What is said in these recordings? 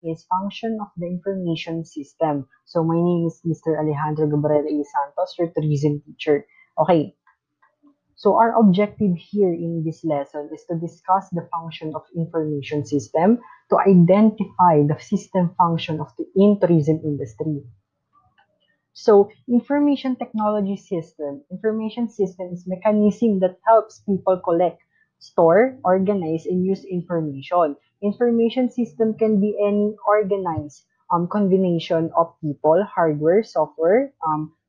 is function of the information system. So my name is Mr. Alejandro Cabrera A. Santos, your tourism teacher. Okay, so our objective here in this lesson is to discuss the function of information system to identify the system function of the tourism industry. So information system is mechanism that helps people collect, store, organize, and use information. Information system can be any organized combination of people, hardware, software,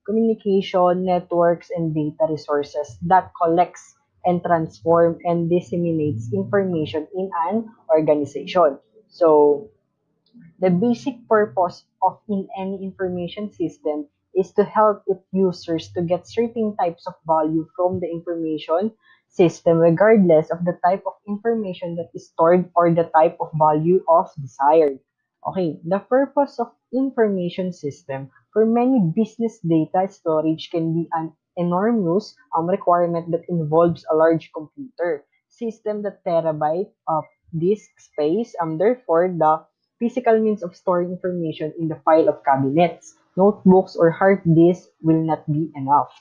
communication, networks, and data resources that collects and transform and disseminates information in an organization. So the basic purpose of in any information system is to help its users to get certain types of value from the information system regardless of the type of information that is stored or the type of value of desired. Okay, the purpose of information system for many business data storage can be an enormous requirement that involves a large computer system that terabyte of disk space. Therefore, the physical means of storing information in the file of cabinets, notebooks, or hard disks will not be enough.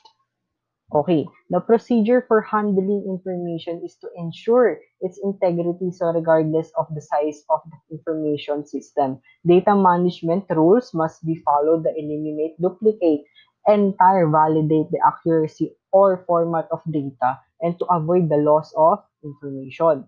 Okay, the procedure for handling information is to ensure its integrity so regardless of the size of the information system. Data management rules must be followed to eliminate, duplicate, entire validate the accuracy or format of data and to avoid the loss of information.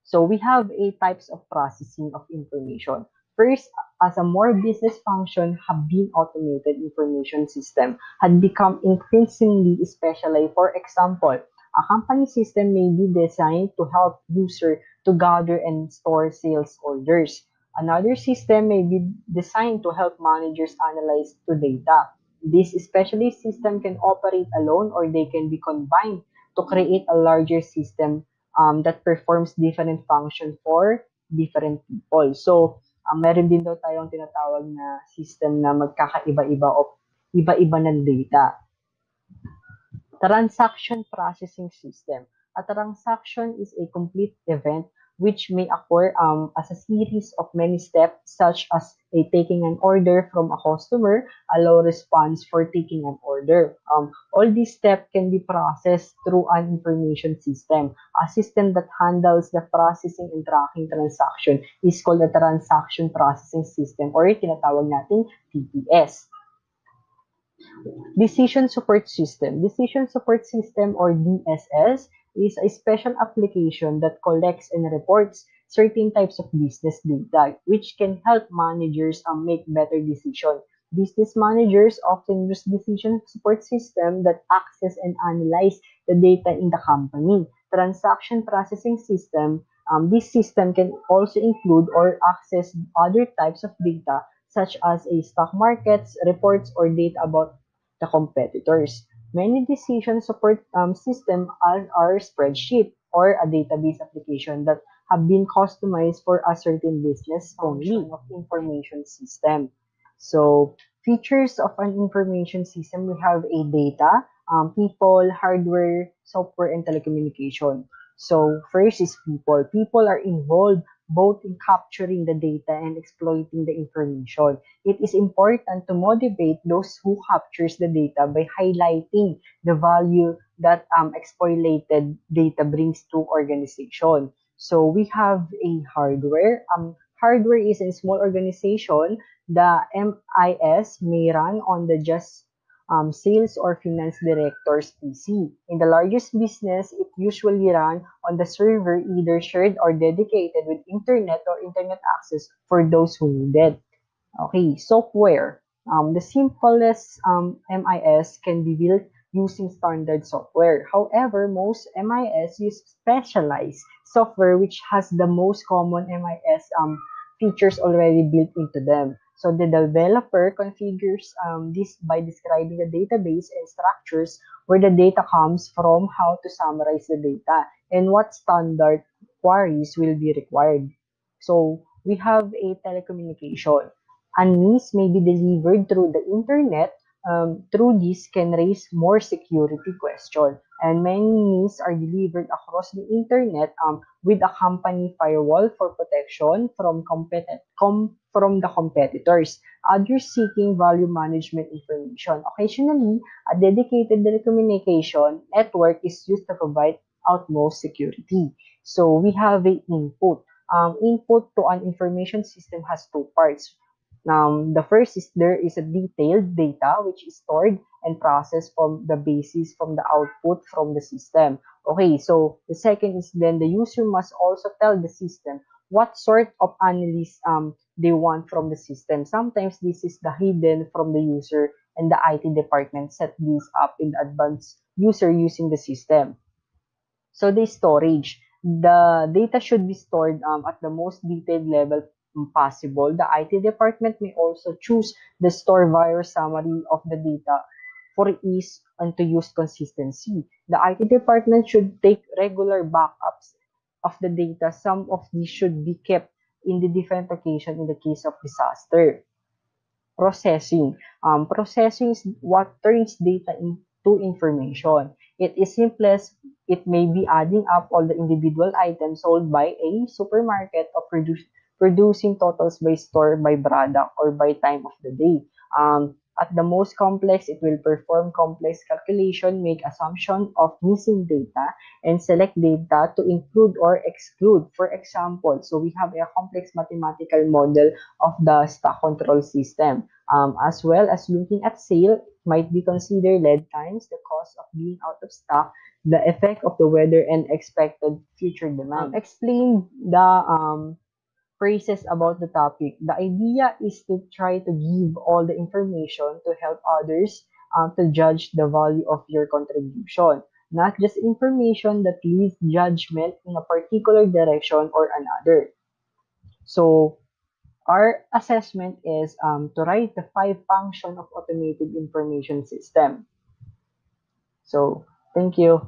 So we have eight types of processing of information. First, as a more business function have been automated information system had become increasingly specialized. For example, a company system may be designed to help user to gather and store sales orders. Another system may be designed to help managers analyze the data. This specialist system can operate alone or they can be combined to create a larger system that performs different function for different people. So, meron din daw tayong tinatawag na system na magkakaiba-iba o iba-iba ng data. Transaction processing system. A transaction is a complete event which may occur as a series of many steps such as taking an order from a customer, allow response for taking an order. All these steps can be processed through an information system. A system that handles the processing and tracking transaction is called a transaction processing system or tinatawag nating TPS. Decision Support System. Decision Support System or DSS is a special application that collects and reports certain types of business data which can help managers make better decisions. Business managers often use decision support system that access and analyze the data in the company. Transaction processing system, this system can also include or access other types of data such as a stock markets, reports, or data about the competitors. Many decision support systems are spreadsheet or a database application that have been customized for a certain business only of information system. So features of an information system, we have a data, people, hardware, software, and telecommunication. So first is people. People are involved both in capturing the data and exploiting the information. It is important to motivate those who captures the data by highlighting the value that exploited data brings to organization. So we have a hardware. Hardware is a small organization. The MIS may run on the just sales or finance director's PC. In the largest business, it usually run on the server either shared or dedicated with internet or internet access for those who need it. Okay, software. The simplest MIS can be built using standard software. However, most MIS use specialized software which has the most common MIS features already built into them. So the developer configures this by describing the database and structures where the data comes from, how to summarize the data, and what standard queries will be required. So we have a telecommunication. A news may be delivered through the internet through this can raise more security questions. And many news are delivered across the internet with a company firewall for protection from the competitors. Others seeking value management information. Occasionally, a dedicated telecommunication network is used to provide utmost security. So we have a input. Input to an information system has two parts. The first is there is a detailed data which is stored and processed from the basis from the output from the system. Okay, so the second is then the user must also tell the system what sort of analysis they want from the system. Sometimes this is the hidden from the user and the IT department set this up in advance user using the system. So the storage, the data should be stored at the most detailed level possible. The IT department may also choose the store virus summary of the data for ease and to use consistency. The IT department should take regular backups of the data. Some of these should be kept in the different location in the case of disaster. Processing. Processing is what turns data into information. It is simplest. It may be adding up all the individual items sold by a supermarket or producing totals by store, by product, or by time of the day. At the most complex, it will perform complex calculation, make assumption of missing data, and select data to include or exclude. For example, so we have a complex mathematical model of the stock control system. As well as looking at sale, might be considered lead times, the cost of being out of stock, the effect of the weather, and expected future demand. Explain the phrases about the topic. The idea is to try to give all the information to help others to judge the value of your contribution. Not just information that leaves judgment in a particular direction or another. So, our assessment is to write the 5 functions of automated information system. So, thank you.